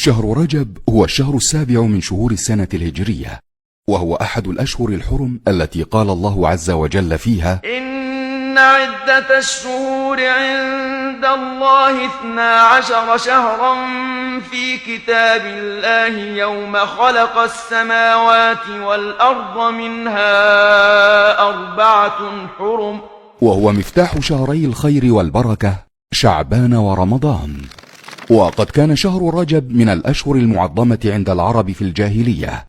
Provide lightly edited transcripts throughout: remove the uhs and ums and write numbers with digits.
شهر رجب هو الشهر السابع من شهور السنة الهجرية، وهو أحد الأشهر الحرم التي قال الله عز وجل فيها: إن عدة الشهور عند الله 12 شهرا في كتاب الله يوم خلق السماوات والأرض منها 4 حرم، وهو مفتاح شهري الخير والبركة شعبان ورمضان. وقد كان شهر رجب من الأشهر المعظمة عند العرب في الجاهلية،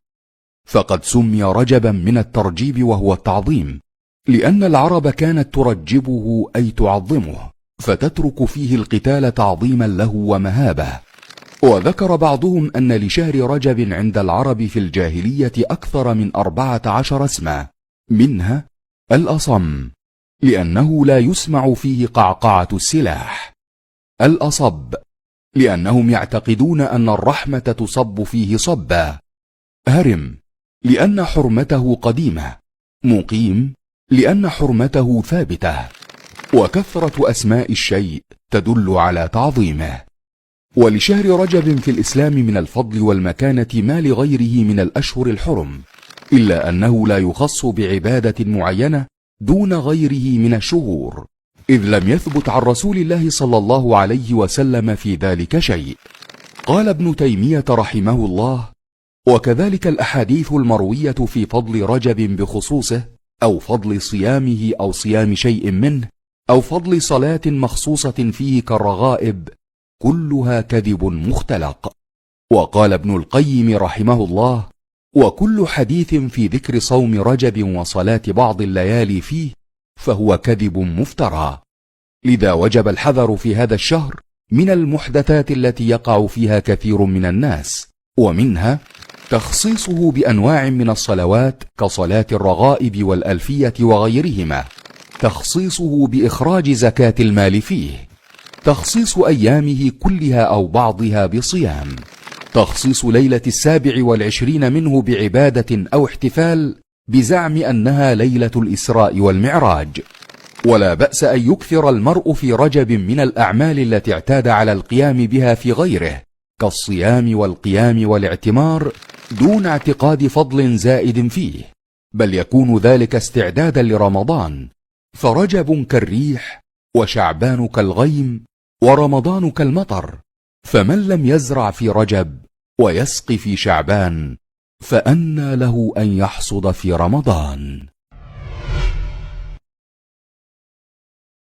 فقد سمي رجبا من الترجيب وهو التعظيم، لأن العرب كانت ترجبه أي تعظمه، فتترك فيه القتال تعظيما له ومهابة. وذكر بعضهم أن لشهر رجب عند العرب في الجاهلية أكثر من 14 اسما، منها الأصم لأنه لا يسمع فيه قعقعة السلاح، الأصب لأنهم يعتقدون أن الرحمة تصب فيه صبا، هرم لأن حرمته قديمة، مقيم لأن حرمته ثابتة. وكثرة أسماء الشيء تدل على تعظيمه. ولشهر رجب في الإسلام من الفضل والمكانة ما لغيره من الأشهر الحرم، إلا أنه لا يخص بعبادة معينة دون غيره من الشهور، إذ لم يثبت عن رسول الله صلى الله عليه وسلم في ذلك شيء. قال ابن تيمية رحمه الله: وكذلك الأحاديث المروية في فضل رجب بخصوصه، أو فضل صيامه أو صيام شيء منه، أو فضل صلاة مخصوصة فيه كالرغائب، كلها كذب مختلق. وقال ابن القيم رحمه الله: وكل حديث في ذكر صوم رجب وصلاة بعض الليالي فيه فهو كذب مفترى. لذا وجب الحذر في هذا الشهر من المحدثات التي يقع فيها كثير من الناس، ومنها تخصيصه بأنواع من الصلوات كصلاة الرغائب والألفية وغيرهما، تخصيصه بإخراج زكاة المال فيه، تخصيص أيامه كلها أو بعضها بصيام، تخصيص ليلة 27 منه بعبادة أو احتفال بزعم أنها ليلة الإسراء والمعراج. ولا بأس أن يكثر المرء في رجب من الأعمال التي اعتاد على القيام بها في غيره، كالصيام والقيام والاعتمار، دون اعتقاد فضل زائد فيه، بل يكون ذلك استعدادا لرمضان. فرجب كالريح، وشعبان كالغيم، ورمضان كالمطر، فمن لم يزرع في رجب ويسق في شعبان فأنى له أن يحصد في رمضان.